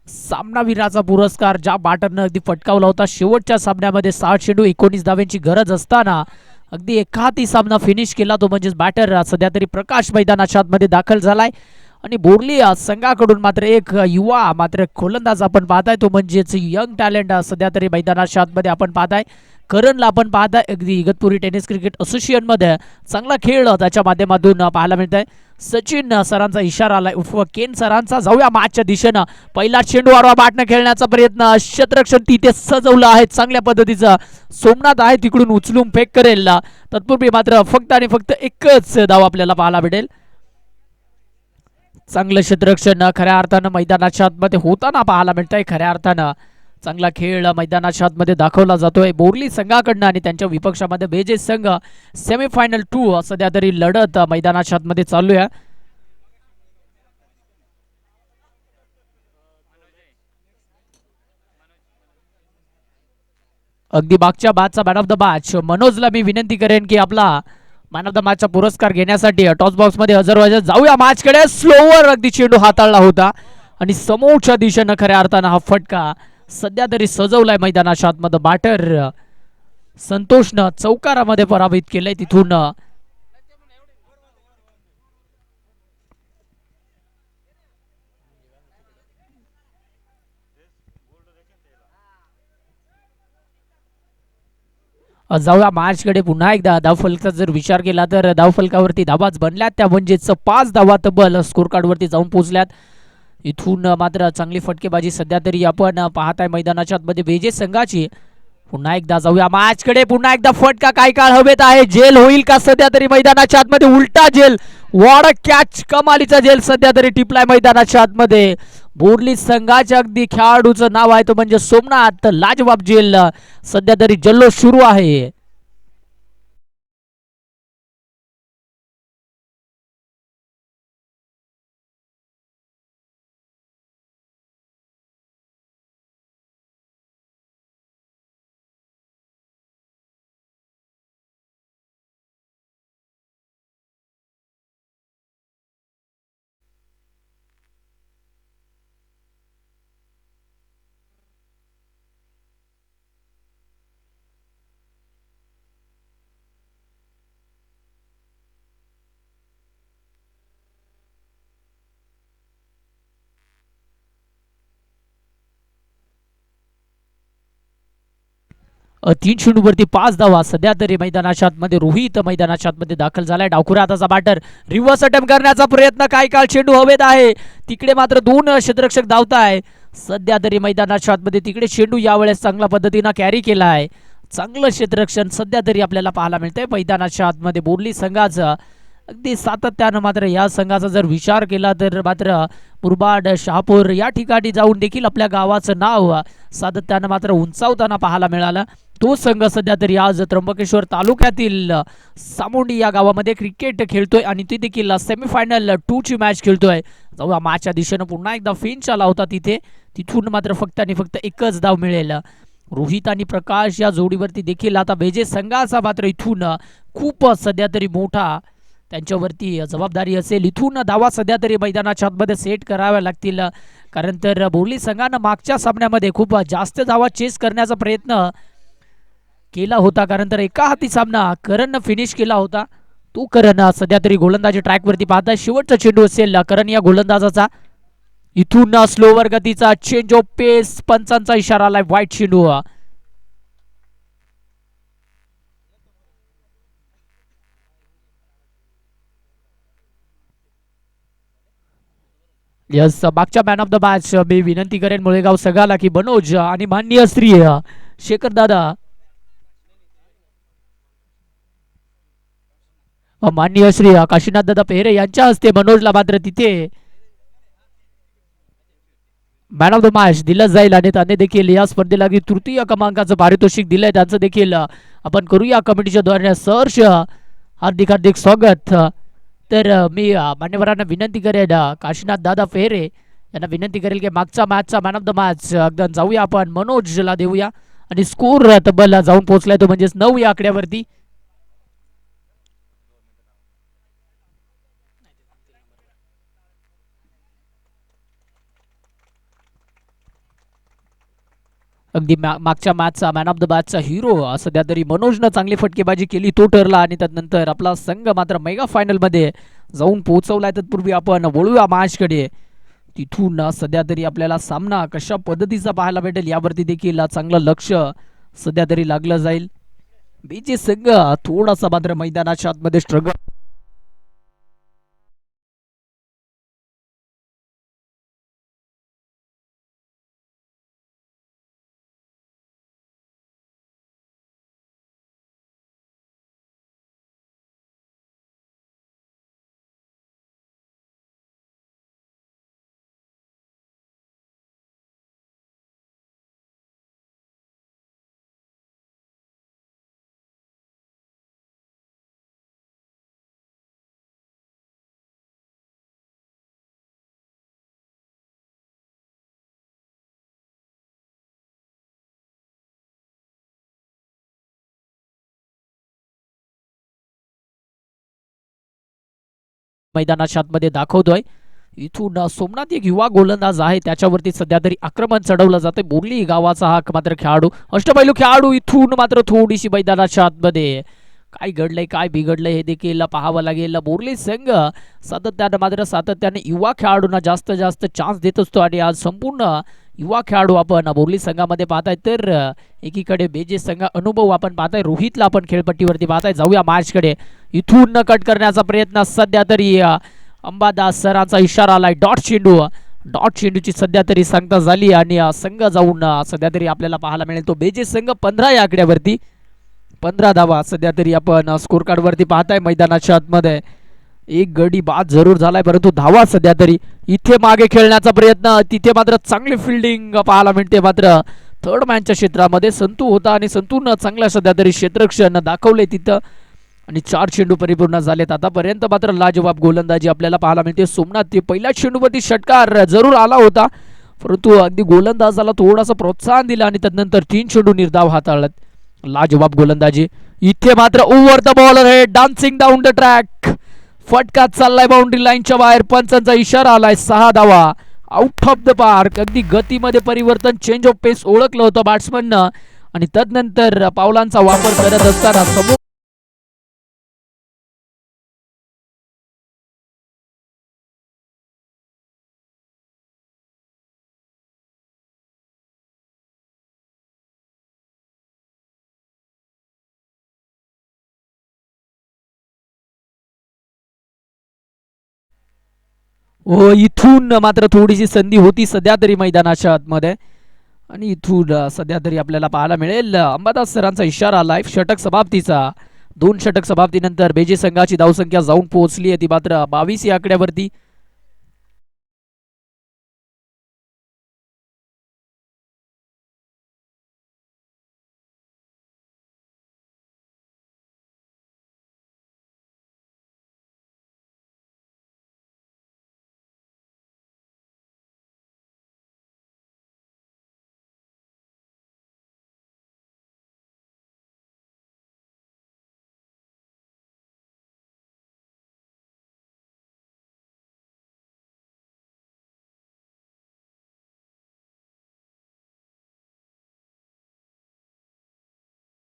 सामनावीराचा पुरस्कार ज्या बॅटरनं अगदी फटकावला होता शेवटच्या सामन्यामध्ये 60 चेंडू 19 धावांची गरज असताना अगदी एकाहाती सामना फिनिश केला तो म्हणजेच बॅटर सध्या तरी प्रकाश मैदानाच्या आतमध्ये दाखल झालाय आणि बोर्ली संघाकडून मात्र एक युवा मात्र गोलंदाज आपण पाहताय तो म्हणजेच यंग टॅलेंट सध्या तरी मैदानाच्या आतमध्ये आपण पाहताय करणला आपण पाहताय अगदी इगतपुरी टेनिस क्रिकेट असोसिएशन मध्ये चांगला खेळ त्याच्या माध्यमातून पाहायला मिळत आहे. सचिन सरांचा इशारा आलाय उर्फ केन सरांचा. जाऊया मॅचच्या दिशेनं. पहिला चेंडू आडवा बॅटनं खेळण्याचा प्रयत्न क्षेत्ररक्षण तिथे सजवलं आहे चांगल्या पद्धतीचं. सोमनाथ आहे तिकडून उचलून फेक करेल तत्पूर्वी मात्र फक्त आणि फक्त एकच धाव आपल्याला पाहायला भेटेल. चांगलं क्षेत्ररक्षण खऱ्या अर्थानं मैदानाच्या आतमध्ये होताना पाहायला मिळतंय. खऱ्या अर्थानं चांगला खेळ मैदानाच्या आतमध्ये दाखवला जातोय बोर्ली संघाकडनं आणि त्यांच्या विपक्षामध्ये बेजे संघ सेमीफायनल 2 सध्या तरी लढत मैदानाच्या आतमध्ये चालू आहे. अगदी मागच्या बादचा मॅन ऑफ द मॅच मनोजला मी विनंती करेन की आपला मॅन ऑफ द मॅचचा पुरस्कार घेण्यासाठी टॉस बॉक्स मध्ये हजर व्हायचं. जाऊया मॅच कडे. स्लोवर अगदी चेंडू हाताळला होता आणि समोरच्या दिशेनं खऱ्या अर्थानं हा फटका सध्या तरी सजवलाय मैदानाच्या आतमध्ये. बॅटर संतोषनं चौकारामध्ये पराभूत केलंय तिथून. जाऊया मॅचकडे पुन्हा एकदा. धावफलकाचा जर विचार केला तर धावफलकावरती धावाच बनल्यात त्या म्हणजेच 5 धावा तब्बल स्कोर कार्डवरती जाऊन पोहोचल्यात. इथून मात्र चांगली फटकेबाजी सध्या तरी आपण पाहताय मैदानाच्या आतमध्ये बेजे संघाची. पुन्हा एकदा जाऊया मॅचकडे. पुन्हा एकदा फटका काही काळ हवेत आहे. जेल होईल का सध्या तरी मैदानाच्या आतमध्ये. उलटा जेल. वॉड कॅच. कमालीचा जेल सध्या तरी टिपलाय मैदानाच्या आतमध्ये. बोर्ली संघाच्या अगदी खेळाडूचं नाव आहे तो म्हणजे सोमनाथ. लाजवाब जेल सध्या तरी जल्लोष सुरू आहे. तीन चेंडूवरती 5 धावा सध्या तरी मैदानाच्या आतमध्ये. रोहित मैदानाच्या आतमध्ये दाखल झालाय. डावखुरा हाताचा बॅटर रिव्हर्स अटेम्प्ट करण्याचा प्रयत्न. काही काळ चेंडू हवेत आहे. तिकडे मात्र 2 क्षेत्ररक्षक धावताय सध्या तरी मैदानाच्या आतमध्ये. तिकडे चेंडू यावेळेस चांगल्या पद्धतीनं कॅरी केला आहे. चांगलं क्षेत्ररक्षण सध्या तरी आपल्याला पाहायला मिळतंय मैदानाच्या आतमध्ये बोर्ली संघाचं. अगदी सातत्यानं मात्र या संघाचा जर विचार केला तर मात्र मुरबाड शहापूर या ठिकाणी जाऊन देखील आपल्या गावाचं नाव सातत्यानं मात्र उंचावताना पाहायला मिळालं. तो संघ सध्या तरी आज त्र्यंबकेश्वर तालुक्यातील सामोंडी या गावामध्ये क्रिकेट खेळतोय आणि ते देखील सेमीफायनल 2 ची मॅच खेळतोय. जेव्हा मॅचच्या दिशेनं पुन्हा एकदा फिंच आला होता तिथे. तिथून मात्र फक्त आणि फक्त एकच धाव मिळेल. रोहित आणि प्रकाश या जोडीवरती देखील आता बेजे संघाचा मात्र इथून खूप सध्या तरी मोठा त्यांच्यावरती जबाबदारी असेल. इथून धावा सध्या तरी मैदानाच्या आतमध्ये सेट कराव्या लागतील. कारण तर बोर्ली संघानं मागच्या सामन्यामध्ये खूप जास्त धावा चेस करण्याचा प्रयत्न केला होता. कारण तर एका हाती सामना करणनं फिनिश केला होता. तो करण सध्या तरी गोलंदाजी ट्रॅकवरती पाहता. शेवटचा चेंडू असेल करण या गोलंदाजाचा. इथून स्लोवर गतीचा चेंज ऑफ पेस. पंचांचा इशारा आलाय. वाईट चेंडू. यस मागच्या मॅन ऑफ द मॅच मी विनंती करेन मुळेगाव सगळ्याला की मनोज आणि माननीय श्री शेखर दादा माननीय श्री काशीनाथ दादा पेहरे यांच्या हस्ते मनोजला मात्र तिथे मॅन ऑफ द मॅच दिलं जाईल आणि त्याने देखील या स्पर्धेला तृतीय क्रमांकाचं पारितोषिक दिलंय. त्यांचं देखील आपण करूया कमिटीच्या द्वारे सहर्ष हार्दिक हार्दिक स्वागत. तर मी मान्यवरांना विनंती करेन काशीनाथ दादा पेहरे यांना विनंती करेल की मागचा मॅचचा मॅन ऑफ द मॅच अगदी जाऊया आपण मनोजला देऊया आणि स्कोर तब्बल जाऊन पोहोचलाय तो म्हणजेच 9 या आकड्यावरती. अगदी मागच्या मॅचचा मॅन ऑफ द मॅचचा हिरो सध्या तरी मनोजनं चांगली फटकेबाजी केली, तो ठरला. आणि त्यानंतर आपला संघ मात्र मेगा फायनलमध्ये जाऊन पोहोचवलाय. तत्पूर्वी आपण वळूया मॅचकडे. तिथून सध्या तरी आपल्याला सामना कशा पद्धतीचा पाहायला भेटेल यावरती देखील चांगलं लक्ष सध्या तरी लागलं जाईल. बीजे संघ थोडासा मात्र मैदानाच्या आतमध्ये स्ट्रगल मैदानाच्या आतमध्ये दाखवतोय. इथून सोमनाथ एक युवा गोलंदाज आहे, त्याच्यावरती सध्या तरी आक्रमण चढवलं जाते. बोर्ली गावाचा हा मात्र खेळाडू, अष्टपैलू खेळाडू. इथून मात्र थोडीशी मैदानाच्या आतमध्ये काय घडलंय काय बिघडलंय हे देखील पाहावं लागेल. बोर्ली संघ सातत्याने युवा खेळाडूंना जास्त जास्त चान्स देत असतो आणि आज संपूर्ण युवा खेळाडू आपण बोर्ली संघामध्ये पाहताय. तर एकीकडे बेजे संघ अनुभव आपण पाहताय, रोहितला आपण खेळपट्टीवरती पाहताय. जाऊया मॅचकडे. इथून कट करण्याचा प्रयत्न सध्या तरी अंबादास सरांचा इशारा आलाय. डॉट चेंडूची सध्या तरी सांगता झाली आणि संघ जाऊन सध्या तरी आपल्याला पाहायला मिळेल तो बेजे संघ 15 या आकड्यावरती 15 धावा सध्या तरी आपण स्कोर कार्ड वरती पाहताय. मैदानाच्या आतमध्ये एक गडी बाद जरूर झालाय, परंतु धावा सध्या तरी इथे मागे खेळण्याचा प्रयत्न, तिथे मात्र चांगली फिल्डिंग पाहायला मिळते. मात्र थर्ड मॅनच्या क्षेत्रामध्ये संतू होता आणि संतून चांगल्या सध्या तरी क्षेत्ररक्षण दाखवले तिथं आणि 4 चेंडू परिपूर्ण झालेत आतापर्यंत. मात्र लाजवाब गोलंदाजी आपल्याला पाहायला मिळते. सोमनाथ ते पहिल्या चेंडूवरती षटकार जरूर आला होता, परंतु अगदी गोलंदाजाला थोडासा प्रोत्साहन दिलं आणि त्यानंतर 3 चेंडू निर्धाव हाताळत. लाजवाब गोलंदाजी. इथे मात्र ओव्हर द बॉलर हे डान्सिंग डाऊन द ट्रॅक, फटका चाललाय बाउंड्री लाईनच्या बाहेर. पंचांचा इशारा आलाय. 6 धावा आउट ऑफ द पार्क. अगदी गतीमध्ये परिवर्तन, चेंज ऑफ पेस ओळखलं होतं बॅट्समननं आणि तदनंतर पावलांचा वापर करत असताना समोर इथून मात्र थोडीशी संधी होती सध्या तरी मैदानाच्या आतमध्ये आणि इथून सध्या तरी आपल्याला पाहायला मिळेल अंबादास सरांचा इशारा लाईव्ह षटक समाप्तीचा. 2 षटक समाप्तीनंतर बेजे संघाची धावसंख्या जाऊन पोहोचली आहे ती मात्र 22 या आकड्यावरती.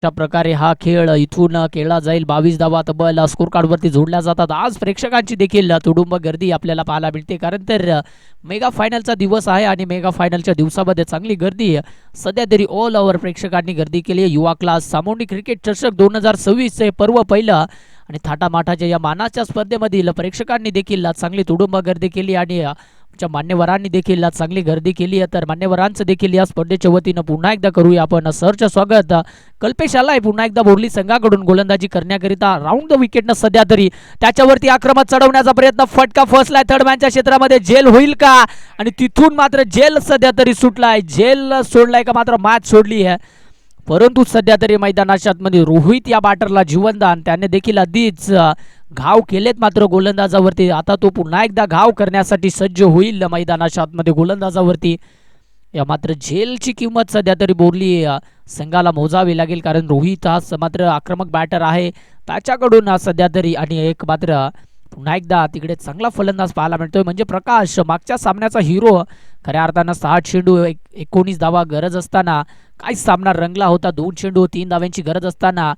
अशा प्रकारे हा खेळ इथून खेळला जाईल. 22 धावा तब्बल स्कोर कार्डवरती जोडल्या जातात. आज प्रेक्षकांची देखील तुडुंब गर्दी आपल्याला पाहायला मिळते, कारण तर मेगा फायनलचा दिवस आहे आणि मेगा फायनलच्या दिवसामध्ये चांगली गर्दी सध्या तरी ऑल ओव्हर प्रेक्षकांनी गर्दी केली आहे. युवा क्लास सामोंडी क्रिकेट चषक 2026 चे पर्व पहिलं आणि थाटामाटाच्या या मानाच्या स्पर्धेमधील प्रेक्षकांनी देखील चांगली तुडुंब गर्दी केली आणि मान्यवरांनी देखील चांगली गर्दी केली आहे. तर मान्यवरांचं देखील या स्पर्धेच्या वतीनं पुन्हा एकदा करूया आपण सरचं स्वागत. कल्पेश आलाय पुन्हा एकदा बोर्ली संघाकडून गोलंदाजी करण्याकरिता. राऊंड द विकेटनं सध्या तरी त्याच्यावरती आक्रमण चढवण्याचा प्रयत्न, फटका फसलाय थर्ड मॅनच्या क्षेत्रामध्ये. जेल होईल का आणि तिथून मात्र जेल सध्या तरी सुटलाय. जेल सोडलाय का मात्र मॅच सोडली आहे, परंतु सध्या तरी मैदानाच्या आतमध्ये रोहित या बॅटरला जीवनदान, त्याने देखील आधीच घाव केलेत मात्र गोलंदाजावरती. आता तो पुन्हा एकदा घाव करण्यासाठी सज्ज होईल मैदानाच्या आतमध्ये गोलंदाजावरती. या मात्र झेलची किंमत सध्या तरी बोर्ली संघाला मोजावी लागेल, कारण रोहित हा मात्र आक्रमक बॅटर आहे त्याच्याकडून सध्या तरी आणि एक मात्र पुन्हा एकदा तिकडे चांगला फलंदाज पाहायला मिळतोय म्हणजे प्रकाश मागच्या सामन्याचा हिरो. खऱ्या अर्थानं 6 चेंडू 19 धावा गरज असताना काहीच सामना रंगला होता. 2 चेंडू 3 धाव्यांची गरज असताना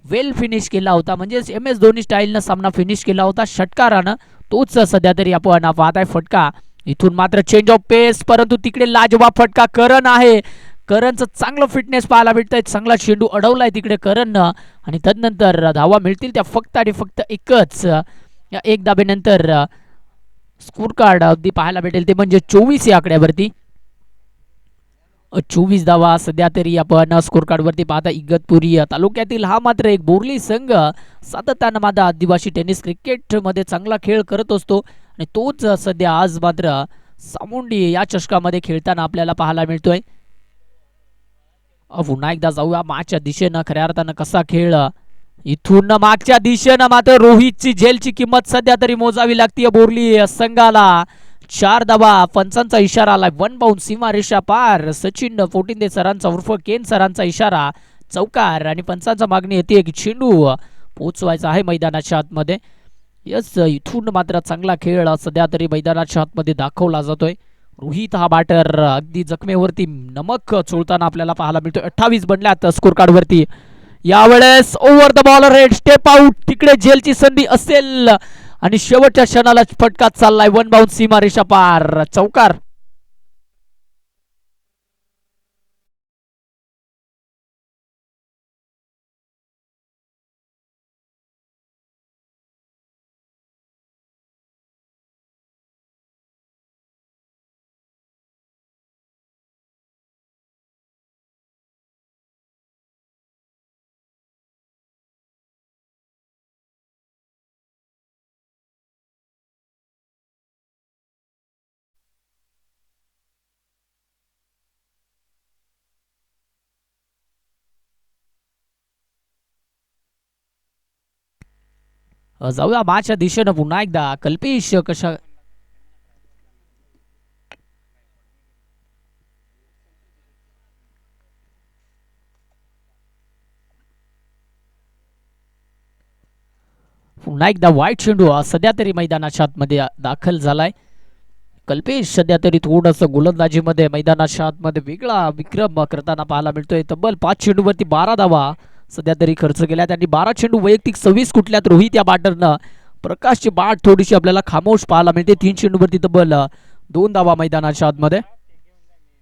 वेल फिनिश केला होता म्हणजे MS धोनी स्टाईलनं सामना फिनिश केला होता षटकारानं. तोच सध्या तरी आपण पाहत आहे फटका. इथून मात्र चेंज ऑफ पेस परंतु तिकडे लाजवाब फटका करण आहे. करणचं चांगलं फिटनेस पाहायला मिळतंय. चांगला चेंडू अडवलाय तिकडे करणनं आणि तदनंतर धावा मिळतील त्या फक्त आणि फक्त एकच. या एक धाबेनंतर स्कोर कार्ड अगदी पाहायला भेटेल ते म्हणजे 24 या आकड्यावरती. 24 धावा सध्या तरी आपण स्कोर कार्ड वरती पाहता. इगतपुरी तालुक्यातील हा मात्र एक बोरली संघ सातत्यानं माझा आदिवासी टेनिस क्रिकेट मध्ये चांगला खेळ करत असतो आणि तोच सध्या आज मात्र सामुंडी या चषकामध्ये खेळताना आपल्याला पाहायला मिळतोय. पुन्हा एकदा जाऊया मागच्या दिशेनं. खऱ्या अर्थानं कसा खेळ इथून मागच्या दिशेनं मात्र रोहितची झेलची किंमत सध्या तरी मोजावी लागते बोरली संघाला. 4 धावा पंचांचा इशारा आलाय. 1 बाउंड सीमारेषा पार. सचिन फोटिंदे सरांचा उर्फ केन सरांचा इशारा चौकार आणि पंचांचा मागणी येते की चेंडू पोचवायचा आहे मैदानाच्या आतमध्ये. यस इथून मात्र चांगला खेळ सध्या तरी मैदानाच्या आतमध्ये दाखवला जातोय. रोहित हा बॅटर अगदी जखमेवरती नमक चोळताना आपल्याला पाहायला मिळतोय. 28 बनल्यात स्कोर कार्ड वरती. यावेळेस over the ball red step out. तिकडे झेलची संधी असेल आणि शेवटच्या क्षणाला फटका चाललाय. 1 बाउंड सीमारेषा पार चौकार. जाऊया माच्या दिशेनं पुन्हा एकदा. कल्पेश कशा पुन्हा एकदा वाईट चेंडू सध्या तरी मैदानाच्या आतमध्ये दाखल झालाय. कल्पेश सध्या तरी थोडस गोलंदाजीमध्ये मैदानाच्या आतमध्ये वेगळा विक्रम करताना पाहायला मिळतोय. तब्बल 5 चेंडूवरती 12 धावा सध्या तरी खर्च केल्या. त्यांनी 12 चेंडू वैयक्तिक 26 कुठल्यात रोहित या बॅटरनं. प्रकाशची बाट थोडीशी आपल्याला खामोश पाहायला मिळते. 3 चेंडूवरती तब्बल 2 धावा मैदानाच्या आतमध्ये.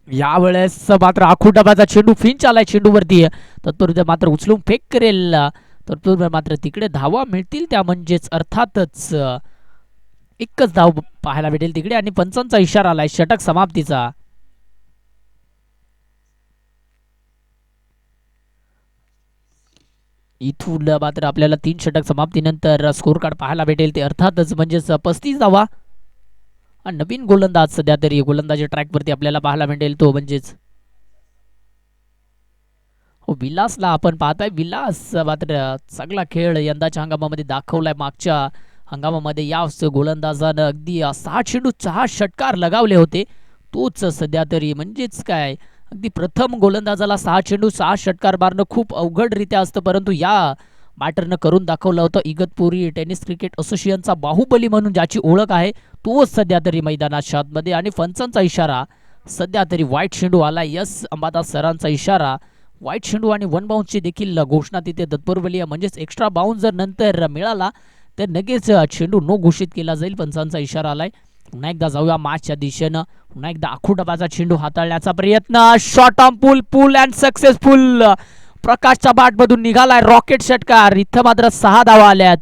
यावेळेस मात्र आखूड डब्याचा चेंडू फिंच आलाय चेंडूवरती. तत्पूर्वी मात्र उचलून फेक करेल. तत्पूर्वी मात्र तिकडे धावा मिळतील त्या म्हणजेच अर्थातच एकच धाव पाहायला भेटेल तिकडे आणि पंचांचा इशारा आलाय षटक समाप्तीचा. इथून मात्र आपल्याला 3 षटक समाप्तीनंतर स्कोर कार्ड पाहायला भेटेल ते अर्थातच म्हणजेच 35 धावा. नवीन गोलंदाज सध्या तरी गोलंदाजी ट्रॅक वरती आपल्याला पाहायला भेटेल तो म्हणजेच विलासला आपण पाहताय. विलास मात्र चांगला खेळ यंदाच्या हंगामामध्ये दाखवलाय. मागच्या हंगामामध्ये या गोलंदाजानं अगदी 6 चेंडू 6 षटकार लगावले होते. तोच सध्या तरी म्हणजेच काय अगदी प्रथम गोलंदाजाला 6 चेंडू 6 षटकार मारणं खूप अवघडरित्या असतं परंतु या बॅटरनं करून दाखवलं होतं. इगतपुरी टेनिस क्रिकेट असोसिएशनचा बाहुबली म्हणून ज्याची ओळख आहे तोच सध्या तरी मैदानाच्या आतमध्ये. आणि पंचांचा इशारा सध्या तरी वाईट चेंडू आला. यस अंबादास सरांचा इशारा वाईट चेंडू आणि 1 बाउंसची देखील घोषणा तिथे तत्पूर्वी म्हणजेच एक्स्ट्रा बाउंस जर नंतर मिळाला तर लगेच चेंडू नो घोषित केला जाईल. पंचांचा इशारा आलाय. पुन्हा एकदा जाऊया मॅचच्या दिशेनं. पुन्हा एकदा आखूड डबाचा चेंडू हाताळण्याचा प्रयत्न. Shot on pull and successful. प्रकाशच्या बाट मधून निघालाय रॉकेट षटकार. इथं मात्र 6 धावा आल्यात.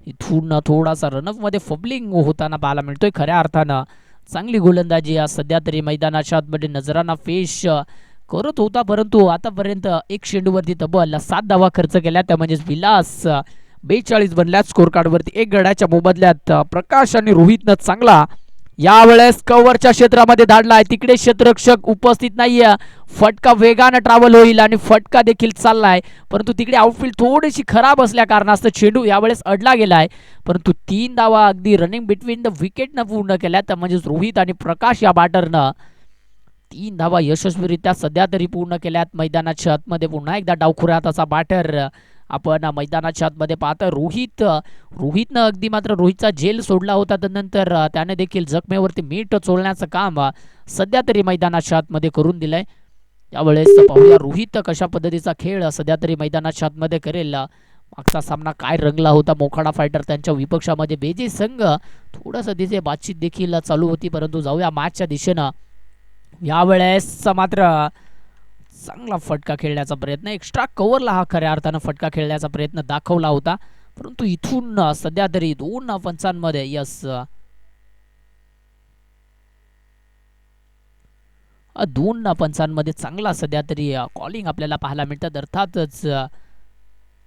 इथून थोडासा रनअप मध्ये फबलिंग होताना पाहायला मिळतोय. खऱ्या अर्थानं चांगली गोलंदाजी सध्या तरी मैदानाच्या आतमध्ये नजरांना फेश करत होता परंतु आतापर्यंत 1 चेंडूवरती तब्बल 7 धावा खर्च केल्या. त्या म्हणजेच विलास 42 बनल्यात स्कोर कार्ड वरती. 1 गड्याच्या मोबदल्यात प्रकाश आणि रोहितनं चांगला यावेळेस कव्हरच्या क्षेत्रामध्ये धाडलाय, तिकडे क्षेत्ररक्षक उपस्थित नाहीये. फटका वेगानं ट्रॅव्हल होईल आणि फटका देखील चाललाय, परंतु तिकडे आउटफील्ड थोडीशी खराब असल्या कारणास्तव चेंडू यावेळेस अडला गेलाय. परंतु 3 धावा अगदी रनिंग बिटवीन द विकेटनं पूर्ण केल्यात, म्हणजेच रोहित आणि प्रकाश या बॅटरनं 3 धावा यशस्वीरित्या सध्या तरी पूर्ण केल्यात. मैदानाच्या आतमध्ये पुन्हा एकदा डावखुऱ्या हाताचा बॅटर आपण मैदानाच्या आतमध्ये पाहतोय. रोहितनं अगदी मात्र रोहितचा झेल सोडला होता, त्यानंतर त्याने देखील जखमेवरती मीठ चोळण्याचं काम सध्या तरी मैदानाच्या आतमध्ये करून दिलंय. त्यावेळेस पाहूया रोहित कशा पद्धतीचा खेळ सध्या तरी मैदानाच्या आतमध्ये करेल. मागचा सामना काय रंगला होता मोखाडा फायटर त्यांच्या विपक्षामध्ये बेजे संघ, थोडंसं तिथे बातचीत देखील चालू होती. परंतु जाऊया मॅचच्या दिशेनं. यावेळेस मात्र चांगला फटका खेळण्याचा प्रयत्न, एक्स्ट्रा कव्हरला हा खऱ्या अर्थानं फटका खेळण्याचा प्रयत्न दाखवला होता, परंतु इथून सध्या तरी 2 पंचांमध्ये यस 2 पंचांमध्ये चांगला सध्या तरी कॉलिंग आपल्याला पाहायला मिळतात. अर्थातच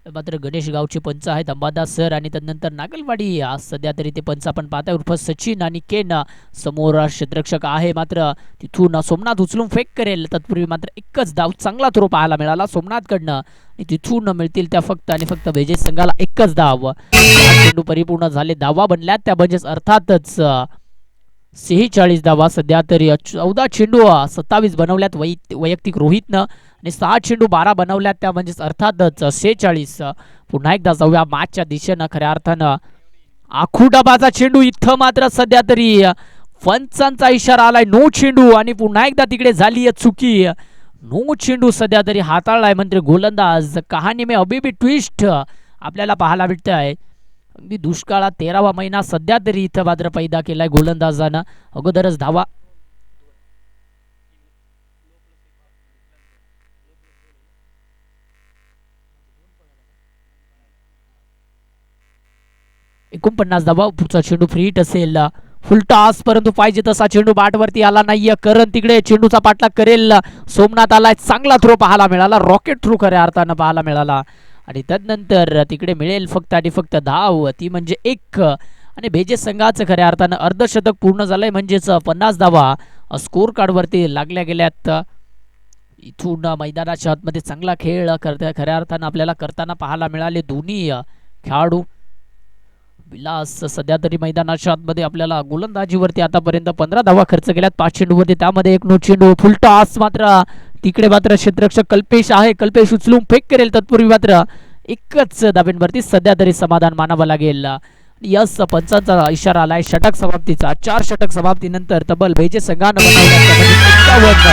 मात्र गणेश गावचे पंच आहेत अंबादास सर, आणि त्यानंतर नागलवाडी सध्या तरी ते पंच आपण पाहताय उर्फ सचिन आणि केन. समोर क्षेत्ररक्षक आहे, मात्र तिथून सोमनाथ उचलून फेक करेल. तत्पूर्वी मात्र एकच धाव चांगला थ्रो पाहायला मिळाला सोमनाथकडनं, आणि तिथून मिळतील त्या फक्त आणि फक्त वेजेस संघाला एकच धाव. चेंडू परिपूर्ण झाले, धावा बनल्यात त्या म्हणजेच अर्थातच 46 धावा सध्या तरी. 14 चेंडू 27 बनवल्यात वैयक्तिक रोहितनं, आणि 6 चेंडू 12 बनवल्यात त्या म्हणजेच अर्थातच 46. पुन्हा एकदा जाऊया मॅचच्या दिशेनं. खऱ्या अर्थानं आखू डबाचा चेंडू, इथं मात्र सध्या तरी पंचांचा इशारा आलाय नो चेंडू, आणि पुन्हा एकदा तिकडे झाली चुकी. नो चेंडू सध्या तरी हाताळलाय म्हणजे गोलंदाज. कहाणी में अभी भी ट्विस्ट आपल्याला पाहायला मिळत आहे. अगदी दुष्काळात 13वा महिना सध्या तरी इथं मात्र पैदा केलाय गोलंदाजानं. अगोदरच धावा एकोणपन्नास धावा. पुढचा चेंडू फ्री हिट असेल, फुल टॉस, परंतु पाहिजे तसा चेंडू बॅटवरती आला नाहीये. करण तिकडे चेंडूचा पाठलाग करेल. सोमनाथ आलाय, चांगला थ्रो पाहायला मिळाला, रॉकेट थ्रो खऱ्या अर्थानं पाहायला मिळाला, आणि त्यानंतर तिकडे मिळेल फक्त आणि फक्त धाव, ती म्हणजे 1. आणि बेजे संघाचं खऱ्या अर्थानं अर्धशतक पूर्ण झालंय, म्हणजेच 50 धावा स्कोर कार्डवरती लागल्या गेल्यात. इथून मैदानाच्या आतमध्ये चांगला खेळ खऱ्या अर्थानं आपल्याला करताना पाहायला मिळाले दोन्ही खेळाडू. विलास सध्या तरी मैदानाच्या आतमध्ये आपल्याला गोलंदाजीवरती आतापर्यंत 15 धावा खर्च केल्यात 5 चेंडूवरती, त्यामध्ये 1 नो चेंडू. फुल टॉस, मात्र तिकडे मात्र क्षेत्ररक्षक कल्पेश आहे, कल्पेश उचलून फेक करेल. तत्पूर्वी मात्र एकच धाब्यांवरती सध्या तरी समाधान मानावं लागेल. यस पंचांचा इशारा आलाय षटक समाप्तीचा. 4 षटक समाप्तीनंतर तब्बल बेजे संघानं बनवल्यात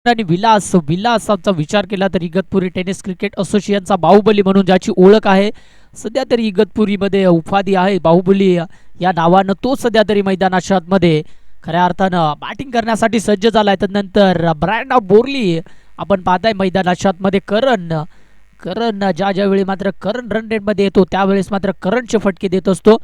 आणि विलास विलासाचा विचार केला तर इगतपुरी टेनिस क्रिकेट असोसिएशनचा बाहुबली म्हणून ज्याची ओळख आहे, सध्या तरी इगतपुरीमध्ये उपाधी आहे बाहुबली या नावानं, तो सध्या तरी मैदानाच्या आतमध्ये खऱ्या अर्थानं बॅटिंग करण्यासाठी सज्ज झालाय. त्यानंतर ब्रँड ऑफ बोरली आपण पाहताय मैदानाच्या आतमध्ये. करण करण ज्यावेळी मात्र करण रन रेटमध्ये येतो त्यावेळेस मात्र करणचे फटके देत असतो.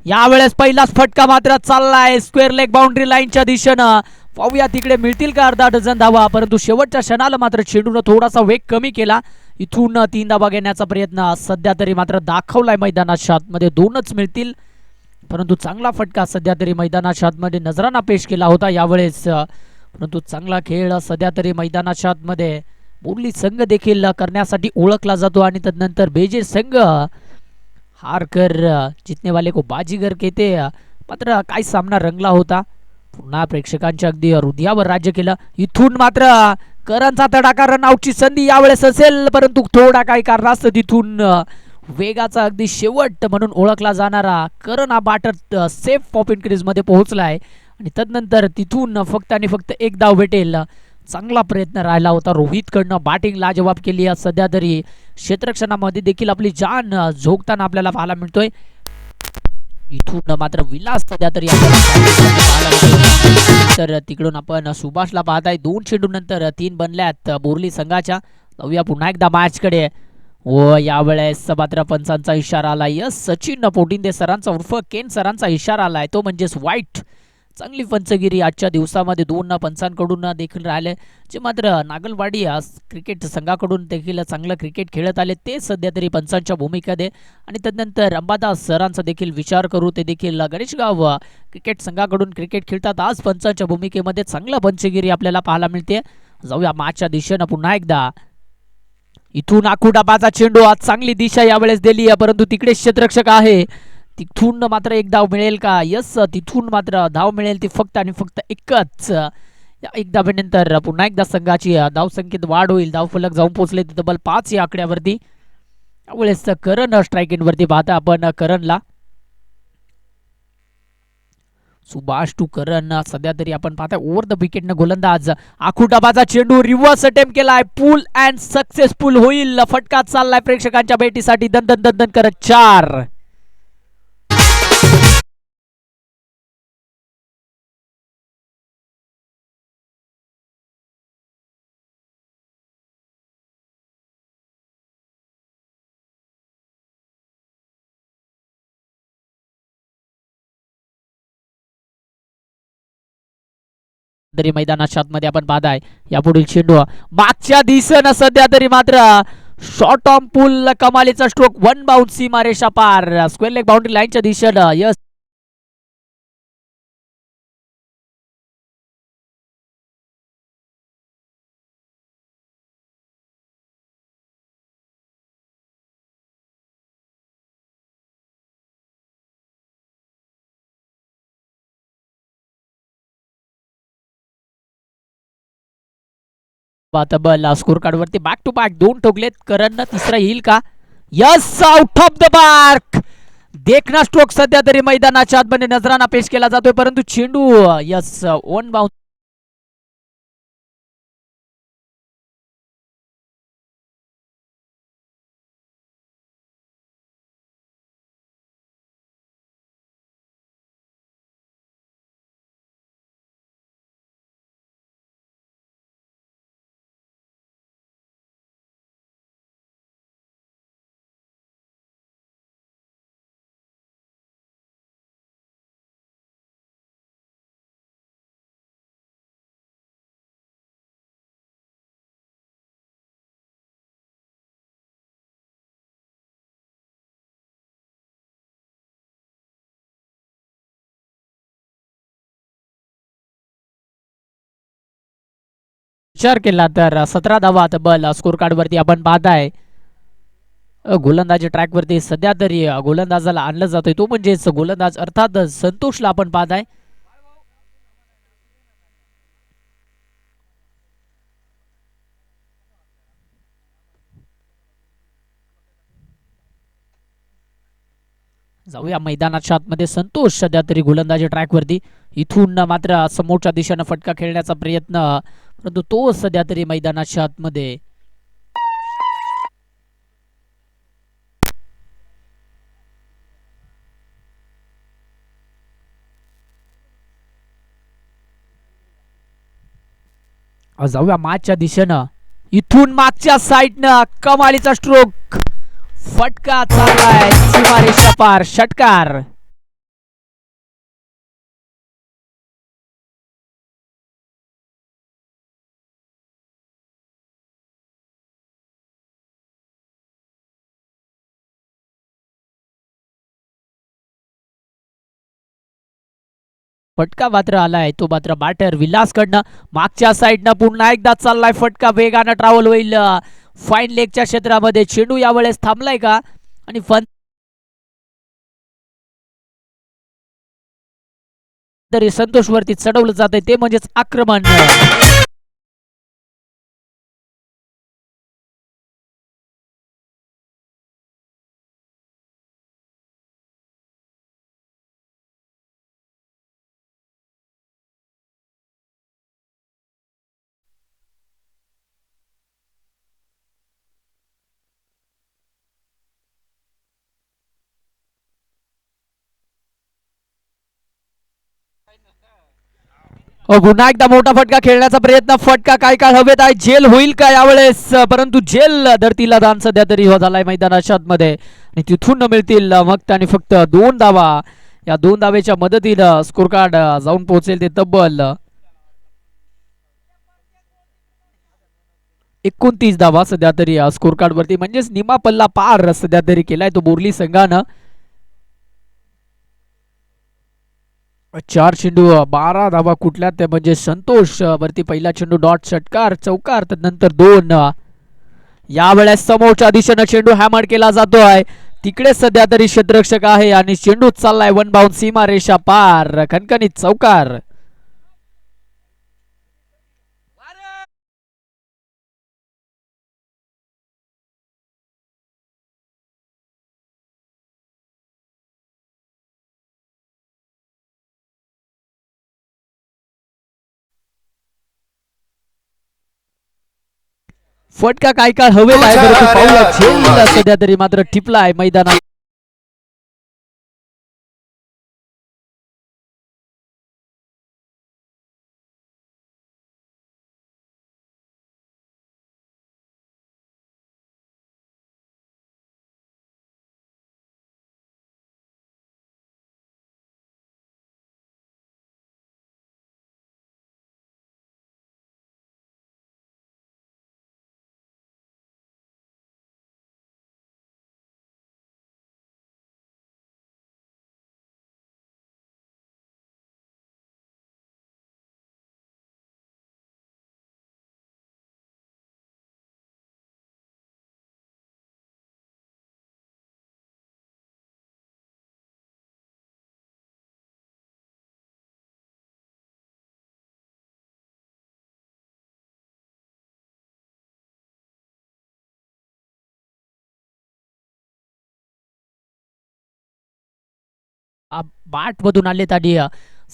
यावेळेस पहिलाच फटका मात्र चाललाय स्क्वेअर लेग बाउंड्री लाईनच्या दिशेनं. पाहूया तिकडे मिळतील का अर्धा डझन धावा, परंतु शेवटच्या क्षणाला मात्र चेंडूनं थोडासा वेग कमी केला. इथून 3 धावा घेण्याचा प्रयत्न सध्या तरी मात्र दाखवलाय मैदानाच्या आतमध्ये. 2च मिळतील, परंतु चांगला फटका सध्या तरी मैदानाच्या आतमध्ये नजराना पेश केला होता यावेळेस. परंतु चांगला खेळ सध्या तरी मैदानाच्या आतमध्ये बोरली संघ देखील करण्यासाठी ओळखला जातो. आणि त्यानंतर बेजे संघ हारकर जितने वाले को बाजीगर कहते. मात्र काय सामना रंगला होता, पुन्हा प्रेक्षकांच्या अगदी हृदयावर राज्य केलं. इथून मात्र करणचा तडाखा, रनआउटची संधी यावेळेस असेल, परंतु थोडा काही कारणास्तव तिथून वेगाचा अगदी शेवट म्हणून ओळखला जाणारा करण हा बॅटर सेफ पॉपिंग क्रीज मध्ये पोहोचलाय. आणि तदनंतर तिथून फक्त आणि फक्त एक धाव भेटेल. चांगला प्रयत्न राहिला होता रोहितकडनं, बॅटिंग लाजवाब केली. सध्या तरी क्षेत्ररक्षणामध्ये देखील आपली जान झोकताना आपल्याला पाहायला मिळतोय. इथून मात्र विलास सध्या तरी तर तिकडून आपण सुभाषला पाहताय. 2 चेंडू नंतर 3 बनल्यात बोरली संघाच्या. जाऊया पुन्हा एकदा मॅचकडे. व यावेळेस मात्र पंचांचा इशारा आला. यस, सचिन पोटिंदे सरांचा उर्फ केन सरांचा इशारा आलाय, तो म्हणजेच वाईट. चांगली पंचगिरी आजच्या दिवसामध्ये 2 पंचांकडून देखील राहिले, जे मात्र नागलवाडी क्रिकेट संघाकडून देखील चांगलं क्रिकेट खेळत आले, ते सध्या तरी पंचांच्या भूमिकेमध्ये. आणि त्यानंतर अंबादास सरांचा देखील विचार करू, ते देखील गणेशगाव क्रिकेट संघाकडून क्रिकेट खेळतात. आज पंचांच्या भूमिकेमध्ये चांगला पंचगिरी आपल्याला पाहायला मिळते. जाऊया मॅचच्या दिशेनं पुन्हा एकदा. इथून आखुडाबाचा चेंडू, आज चांगली दिशा यावेळेस दिली, परंतु तिकडे क्षेत्ररक्षक आहे. तिथून मात्र एक धाव मिळेल का? यस, तिथून मात्र धाव मिळेल, ती फक्त आणि फक्त एकच. एक धावेनंतर पुन्हा एकदा संघाची धाव संख्येत वाढ होईल. धाव फलक जाऊन पोहोचले तब्बल 5 या आकड्यावरती. यावेळेस करण स्ट्राईक इन वरती पाहता आपण करणला. सुभाष टू करण सध्या तरी आपण पाहता ओव्हर द विकेट न गोलंदाज. आखुटाबाचा चेंडू रिव्हर्स अटेम्प्ट केलाय, पुल अँड सक्सेसफुल होईल. फटका चाललाय प्रेक्षकांच्या भेटीसाठी दन दन दन करत 4. तरी मैदानाच्या आतमध्ये आपण पाहताय यापुढील चेंडू मागच्या दिशेनं सध्या तरी मात्र शॉर्ट ऑन पुल, कमालीचा स्ट्रोक, 1 बाउन्स, सीमारेषा पार, स्क्वेअर लेग बाउंड्री लाईनच्या दिशेनं. यस, बल स्कोर कार्ड वरती बॅक टू बॅक 2 ठोकलेत. करण तिसरा येईल का? Yes, out of the mark. देखना स्ट्रोक सध्या तरी मैदानाच्या आतमध्ये नजराना पेश केला जातोय, परंतु चेंडू यस 1 बाउन्स. विचार केला तर 17 धावा तब्बल स्कोर कार्ड वरती आपण पाहताय. गोलंदाजी ट्रॅक वरती सध्या तरी गोलंदाजाला आणलं जातोय, तो म्हणजेच गोलंदाज अर्थात संतोषला आपण पाहताय. जाऊया मैदानाच्या आतमध्ये. संतोष सध्या तरी गोलंदाजी ट्रॅक वरती. इथून मात्र समोरच्या दिशेनं फटका खेळण्याचा प्रयत्न, परंतु तो सध्या तरी मैदानाच्या आतमध्ये. जाऊया मॅचच्या दिशेनं. इथून मागच्या साईडनं कमालीचा स्ट्रोक, फटका चाललाय सीमारेषा पार, षटकार. फटका मात्र आलाय, तो मात्र बॅटर विलासकडनं मागच्या साईडनं पुन्हा एकदा चाललाय फटका, वेगानं ट्रॅव्हल होईल फाईन लेगच्या क्षेत्रामध्ये. चेंडू यावेळेस थांबलाय का आणि तरी संतोष वरती चढवलं जात आहे, ते म्हणजेच आक्रमण. पुन्हा एकदा मोठा फटका खेळण्याचा प्रयत्न, फटका काय काळ हवेत आहे, जेल होईल का यावेळेस, परंतु जेल धरतीला दान सध्या तरी हो झालाय मैदानाच्या आतमध्ये आणि तिथून मिळतील फक्त आणि फक्त 2 धावा. या 2 धावेच्या मदतीनं स्कोर कार्ड जाऊन पोहोचेल ते तब्बल 29 धावा सध्या तरी स्कोर कार्ड वरती, म्हणजेच निमा पल्ला पार सध्या तरी केलाय तो बोर्ली संघानं. 4 चेंडू 12 धावा कुठल्या, ते म्हणजे संतोष वरती पहिला चेंडू डॉट, षटकार, चौकार, नंतर 2. यावेळेस समोरच्या दिशेनं चेंडू हॅमर केला जातोय, तिकडे सध्या तरी क्षेत्ररक्षक आहे आणि चेंडू चाललाय वन बाउंड सीमा रेषा पार, खणखणीत चौकार. फटका काय काळ हवेला आहे, परंतु पाऊला झेल सध्या तरी मात्र ठिपलाय मैदानात. बाट मधून आलेत आणि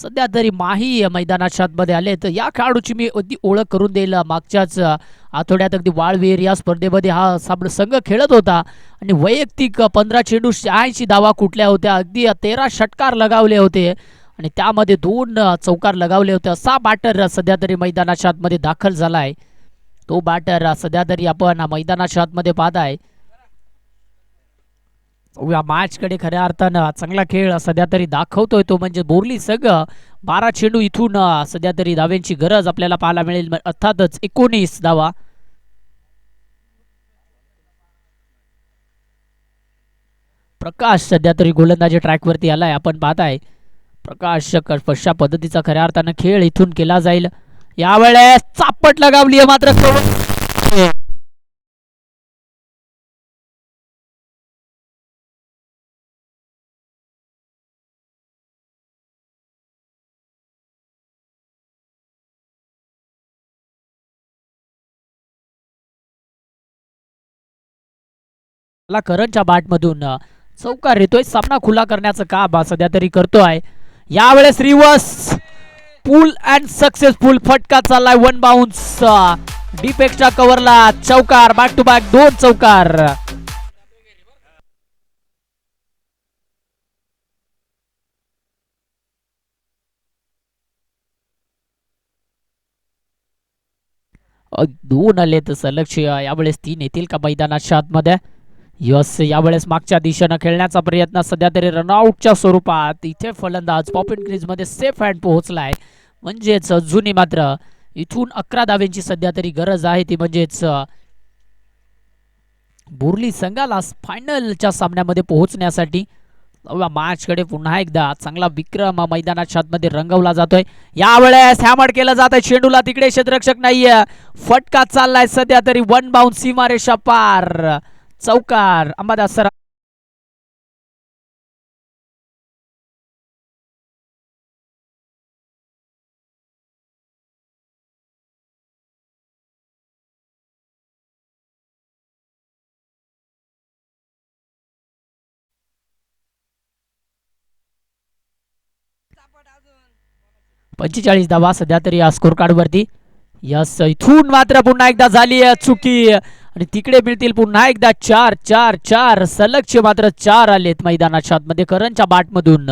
सध्या तरी माही मैदानाच्या आतमध्ये आले. तर या खेळाडूची मी अगदी ओळख करून देईल. मागच्याच आठवड्यात अगदी वाळवीर या स्पर्धेमध्ये हा संघ खेळत होता आणि वैयक्तिक 15 चेंडू 86 धावा कुठल्या होत्या, अगदी 13 षटकार लगावले होते आणि त्यामध्ये 2 चौकार लगावले होते. असा बॅटर सध्या तरी मैदानाच्या आतमध्ये दाखल झालाय. तो बॅटर सध्या तरी आपण मैदानाच्या आतमध्ये पाहताय. या मॅच कडे खऱ्या अर्थानं चांगला खेळ सध्या तरी दाखवतोय तो म्हणजे बोर्ली संघ. 12 चेंडू इथून सध्या तरी धाव्यांची गरज आपल्याला पाहायला मिळेल, अर्थातच 19 धावा. प्रकाश सध्या तरी गोलंदाजी ट्रॅक वरती आलाय, आपण पाहताय प्रकाश कशा पद्धतीचा खऱ्या अर्थानं खेळ इथून केला जाईल. यावेळेस चापट लगावली मात्र करंटच्या बॅटमधून चौकार येतोय. सामना खुला करण्याचं काम सध्या तरी करतोय. यावेळेस रिवर्स पुल अँड सक्सेसफुल फटका चाललाय. वन बाउन्स डीप एक्स्ट्रा कव्हरला चौकार. बॅक टू बॅक 2 चौकार. दोन आले तर सलग यावेळेस 3 येतील का मैदानाच्या आतमध्ये. यस, यावेळेस मागच्या दिशेनं खेळण्याचा प्रयत्न सध्या तरी रनआउटच्या स्वरूपात. इथे फलंदाज पॉपिन क्रीज मध्ये सेफ हँड पोहोचलाय. म्हणजेच अजूनही मात्र इथून 11 धाव्यांची सध्या तरी गरज आहे. ती म्हणजेच बोर्ली संघाला फायनलच्या सामन्यामध्ये पोहोचण्यासाठी. मार्च कडे पुन्हा एकदा चांगला विक्रम मैदानाच्या आतमध्ये रंगवला जातोय. यावेळेस हॅमर केलं जात आहे चेंडूला. तिकडे क्षेत्ररक्षक नाहीये. फटका चाललाय सध्या तरी. वन बाउन्स सीमारेषा पार. चौकार. अंबादास सर 45 धावा सध्या तरी या स्कोर कार्ड वरती. यस, इथून मात्र पुन्हा एकदा झाली चुकी आणि तिकडे मिळतील पुन्हा एकदा 4 4 4. सलगचे मात्र 4 आलेत मैदानाच्या आतमध्ये करणच्या बाट मधून.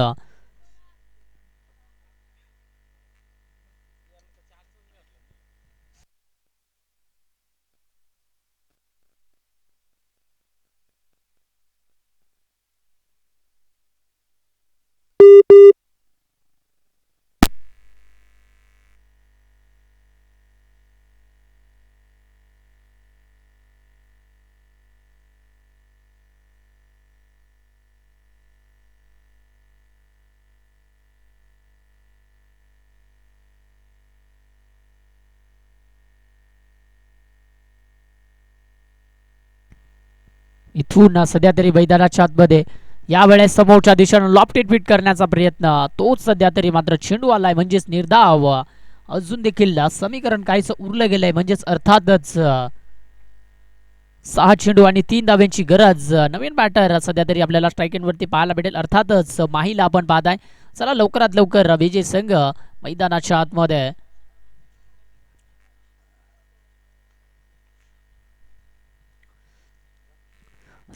इथून सध्या तरी मैदानाच्या आतमध्ये यावेळेस समोरच्या दिशेनं लॉफ्टेड फिट करण्याचा प्रयत्न. तोच सध्या तरी मात्र चेंडू आलाय. म्हणजेच निर्धाव. अजून देखील समीकरण काहीच उरलं गेलंय. म्हणजेच अर्थातच 6 चेंडू आणि 3 धाव्यांची गरज. नवीन बॅटर सध्या तरी आपल्याला स्ट्राईक वरती पाहायला भेटेल. अर्थातच माहीला आपण पाहताय. चला लवकरात लवकर विजय संघ मैदानाच्या आतमध्ये.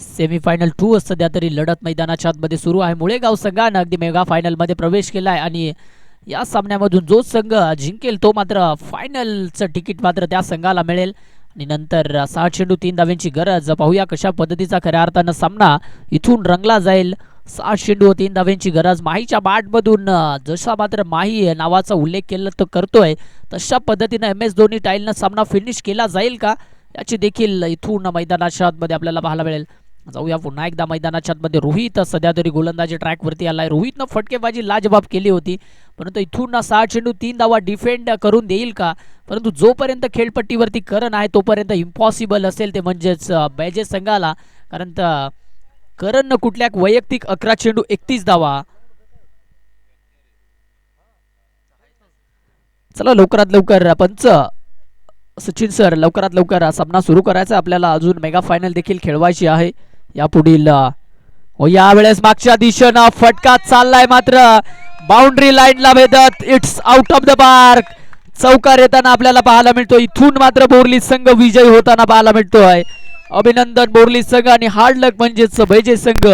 सेमीफायनल 2 सध्या तरी लढत मैदानाच्या आतमध्ये सुरू आहे. मुळेगाव संघानं अगदी मेगा फायनल मध्ये प्रवेश केलाय आणि या सामन्यामधून जो संघ जिंकेल तो मात्र फायनलचं तिकीट मात्र त्या संघाला मिळेल. आणि नंतर 6 चेंडू 3 धाव्यांची गरज. पाहूया कशा पद्धतीचा खऱ्या अर्थानं सामना इथून रंगला जाईल. 6 चेंडू 3 धाव्यांची गरज. माहीच्या बॅटमधून जसा मात्र माही नावाचा उल्लेख केला तो करतोय तशा पद्धतीनं MS धोनी टाईलनं सामना फिनिश केला जाईल का याची देखील इथून मैदानाच्या आतमध्ये आपल्याला पाहायला मिळेल. जाऊया पुन्हा एकदा मैदानाच्या आतमध्ये. रोहित सध्या तरी गोलंदाजी ट्रॅक वरती आलाय. रोहितनं फटकेबाजी लाजबाब केली होती परंतु इथून 6 चेंडू 3 धावा डिफेंड करून देईल का. परंतु जोपर्यंत खेळपट्टीवरती करण आहे तोपर्यंत इम्पॉसिबल असेल ते म्हणजेच बैजे संघाला. कारण करण कुठल्या वैयक्तिक 11 चेंडू 31 धावा. चला लवकरात लवकर पंच सचिन सर लवकरात लवकर सामना सुरू करायचा. आपल्याला अजून मेगा फायनल देखील खेळवायची आहे या पुढील. यावेळेस मागच्या दिशेनं फटका चाललाय मात्र बाउंड्री लाईनला भेदत. It's out of the park. चौकार येताना आपल्याला पाहायला मिळतो. इथून मात्र बोर्ली संघ विजयी होताना पाहायला मिळतोय. अभिनंदन बोर्ली संघ आणि हार्ड लक म्हणजेच बैजे संघ.